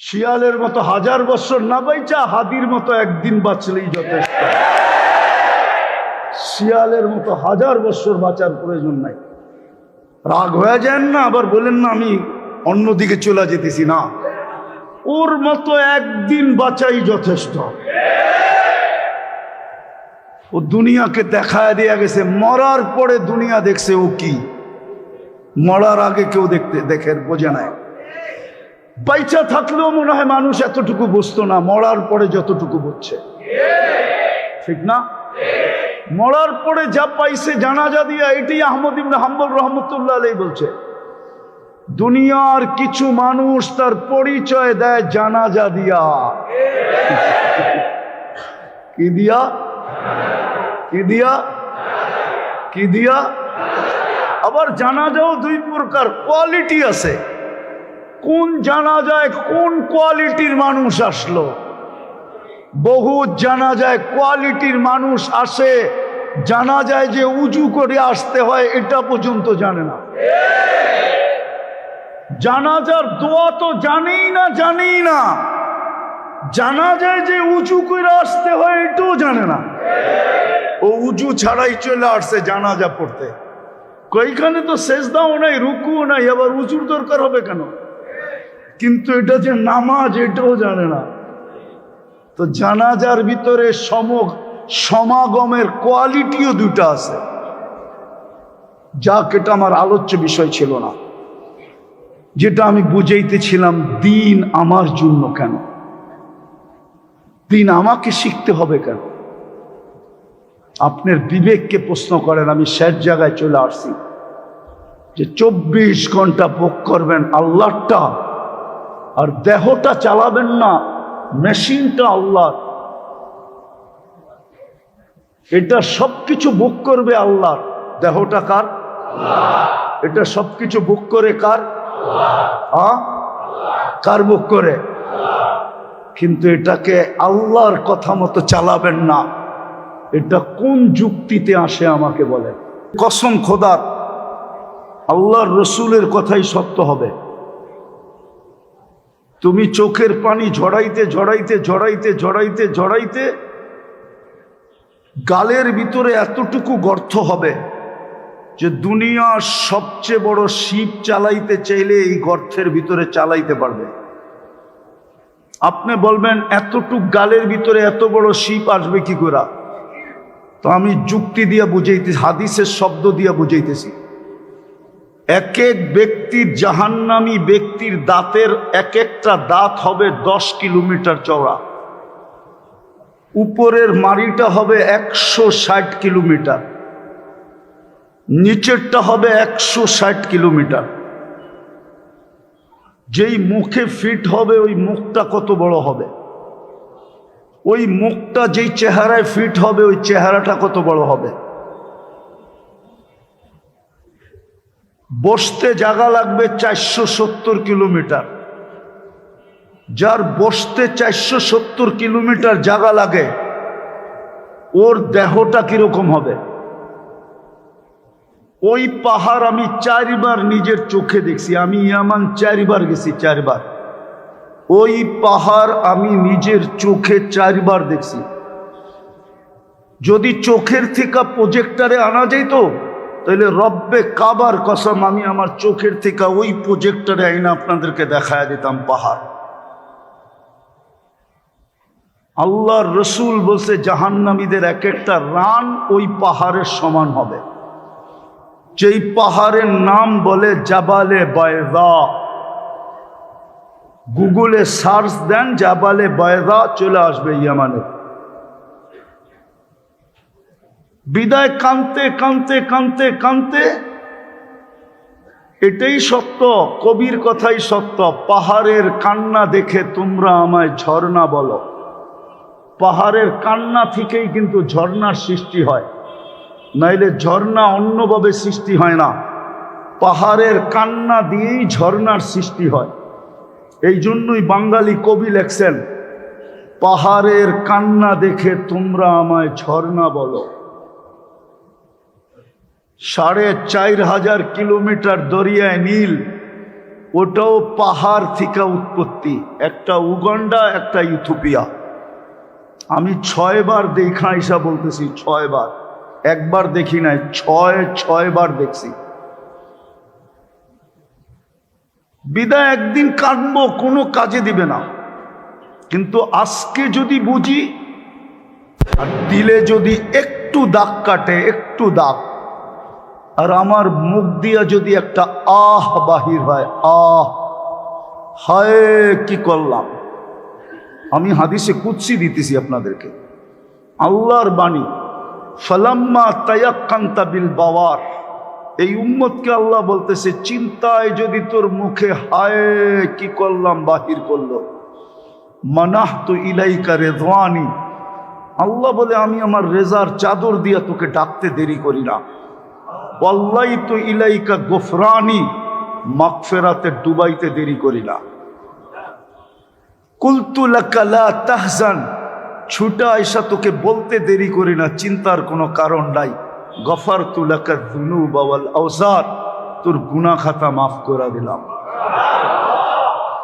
শিয়ালের মতো 1000 বছর না বাইচা হাদির মতো একদিন বাঁচলেই যথেষ্ট। শিয়ালের মতো 1000 বছর বাঁচার প্রয়োজন নাই। রাগ হয়ে যান না, আবার বলেন না আমি অন্যদিকে চলে যেতেছি না। ওর মতো একদিন বাঁচাই যথেষ্ট। ও দুনিয়াকে দেখায় দিয়ে গেছে, মরার পরে দুনিয়া দেখছে ও কি, মরার আগে কেউ দেখে বোঝে নাই। বাইচা থাকলেও মনে হয় মানুষ এতটুকু বুঝতো না, মরার পরে যতটুকু বুঝছে, ঠিক না? মরার পরে যা পাইছে জানাজা দিয়া, এটাই আহমদ ইবনে হাম্বল রহমতুল্লাহ আলাইহি বলছে, দুনিয়ার কিছু মানুষ তার পরিচয় দেয় জানাজা দিয়া। কি দিয়া? কি দিয়া? কি দিয়া? আবার জানাজাও দুই প্রকার, কোয়ালিটি আছে। কোন জানাজায় কোন কোয়ালিটির মানুষ আসলো? বহু জানাজায় কোয়ালিটির মানুষ আসে, জানাজায় যে উজু করে আসতে হয় এটা পর্যন্ত জানে না। জানাজার দোয়া তো জানেই না, জানাজায় যে উজু করে আসতে হয় এটাও জানে না। ও উজু ছাড়াই চলে আসছে জানাজা পড়তে। কইখানে তো সেজদাও নাই, রুকুও নাই, আবার উজুর দরকার হবে কেন? কিন্তু এটা যে নামাজ এটাও জানে না। তো জানাজার ভিতরে সমাগমের কোয়ালিটিও দুটা আছে। যাক, এটা আমার আলোচ্য বিষয় ছিল না। যেটা আমি বুঝাইতেছিলাম, দিন আমার জন্য কেন, দিন আমাকে শিখতে হবে কেন? আপনার বিবেককে প্রশ্ন করেন। আমি শেষ জায়গায় চলে আসছি যে 24 ঘন্টা ভোগ করবেন আল্লাহটা, আর দেহটা চালাবেন না, মেশিনটা আল্লাহ। এটা সবকিছু ভোগ করবে আল্লাহ। দেহটা কার? এটা সবকিছু ভোগ করে কার? কার ভোগ করে? কিন্তু এটাকে আল্লাহর কথা মতো চালাবেন না। এটা কোন যুক্তিতে আসে আমাকে বলেন? কসম খোদার, আল্লাহর রসুলের কথাই সত্য হবে। তুমি চোখের পানি ঝরাইতে গালের ভিতরে এতটুকু গর্ত হবে যে দুনিয়ার সবচেয়ে বড় শিপ চালাইতে চাইলে এই গর্তের ভিতরে চালাইতে পারবে। আপনি বলবেন এতটুক গালের ভিতরে এত বড় শিপ আসবে কি করে? তো আমি যুক্তি দিয়া বুঝাইতেছি, হাদিসের শব্দ দিয়া বুঝাইতেছি। এক এক ব্যক্তির, জাহান্নামী ব্যক্তির দাঁতের এক একটা দাঁত হবে 10 কিলোমিটার চওড়া। উপরের মাড়িটা হবে 160 কিলোমিটার, নিচেরটা হবে 160 কিলোমিটার। যেই মুখে ফিট হবে ওই মুখটা কত বড় হবে? ওই মুখটা যেই চেহারায় ফিট হবে ওই চেহারাটা কত বড় হবে? বসতে জায়গা লাগবে 470 কিলোমিটার। যার বসতে 470 কিলোমিটার জায়গা লাগে, ওর দেহটা কিরকম হবে? ওই পাহাড় আমি 4 বার নিজের চোখে দেখছি। আমি ইয়ামান 4 বার গেছি, 4 বার। ওই পাহাড় আমি নিজের চোখে 4 বার দেখছি। যদি চোখের থেকে প্রজেক্টরে আনা যেত তাহলে রব্বে কাবার কসম আমি আমার চোখের থেকে ওই প্রজেক্টরে আইনা আপনাদেরকে দেখায় দিতাম পাহাড়। আল্লাহর রসুল বলছে জাহান্নামীদের এক একটা রান ওই পাহাড়ের সমান হবে। যেই পাহাড়ের নাম বলে জাবালে বায়দা। গুগলে সার্চ দেন জাবালে বায়দা, চলে আসবে ইয়ামানে। বিদায় কানতে এটাই সত্য, কবির কথাই সত্য। পাহাড়ের কান্না দেখে তোমরা আমায় ঝর্ণা বলো। পাহাড়ের কান্না থেকেই কিন্তু ঝর্ণার সৃষ্টি হয়, নাইলে ঝর্ণা অন্যভাবে সৃষ্টি হয় না। পাহাড়ের কান্না দিয়েই ঝর্ণার সৃষ্টি হয়। এই জন্যই বাঙালি কবি লেখছেন, পাহাড়ের কান্না দেখে তোমরা আমায় ঝর্ণা বলো। 4500 কিলোমিটার দরিয়ায় নীল, ওটাও পাহাড় থেকে উৎপত্তি, একটা উগান্ডা একটা ইথিওপিয়া। আমি 6 বার দেখা ইসা বলতেছি, 6 বার, একবার দেখি নাই, 6 বার দেখছি। বিদায় একদিন কাটবো, কোনো কাজে দিবে না। কিন্তু আজকে যদি বুঝি আর দিলে যদি একটু দাগ কাটে, একটু দাগ, আর আমার মুখ দিয়া যদি একটা আহ বাহির হয়, আহ হায় কি করলাম। আমি হাদিসে কুদসি দিতেছি আপনাদেরকে, আল্লাহর বাণী, ফালাম্মা তায়াক্কান্তা বিল বাওয়ার। এই উম্মতকে আল্লাহ বলতেছে, চিন্তায় যদি তোর মুখে হায় কি করলাম বাহির করলো, মানাহতু ইলাইকা রিদওয়ানি, আল্লাহ বলে আমি আমার রেজার চাদর দিয়া তোকে ডাকতে দেরি করি না। ওয়াল্লাইতু ইলাইকা গফরানি, মাগফিরাতে ডুবাইতে দেরি করি না। কুলতু লাকা লা তাহজান, ছুটা আয়সা তোকে বলতে দেরি করি না, চিন্তার কোনো কারণ নাই। গফারতু লাকা যুনুবা ওয়াল আওজার, তোর গুনাহ খাতা মাফ করে দিলাম।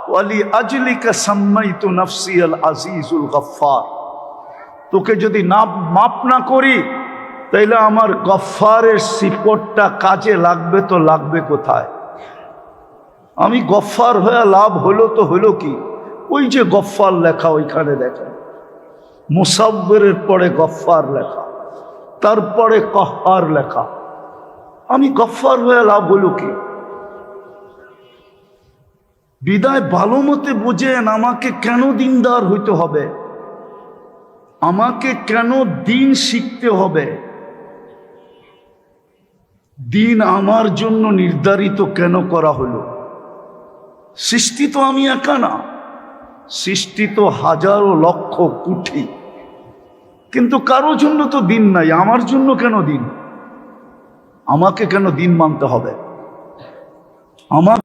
ওয়ালি আজলিকা সাম্মাইতু নাফসি আল আজিজুল গফফার, তোকে যদি না মাফ না করি তাইলে আমার গফফারের সিফতটা কাজে লাগবে তো লাগবে কোথায়? আমি গফফার হয়ে লাভ হলো তো হলো কি? ওই যে গফফার লেখা ওইখানে দেখেন, মুসাব্বিরের পরে গফফার লেখা, তারপরে কহ্হার লেখা। আমি গফফার হয়ে লাভ হলো কি? বিদায় ভালো মতে বুঝেন, আমাকে কেন দিনদার হইতে হবে, আমাকে কেন দিন শিখতে হবে, দিন আমার জন্য নির্ধারিত কেন করা হলো? সৃষ্টি তো আমি একা না, সৃষ্টি তো হাজারো লক্ষ কোটি, কিন্তু কারো জন্য তো দিন নাই। আমার জন্য কেন দিন? আমাকে কেন দিন মানতে হবে? আমার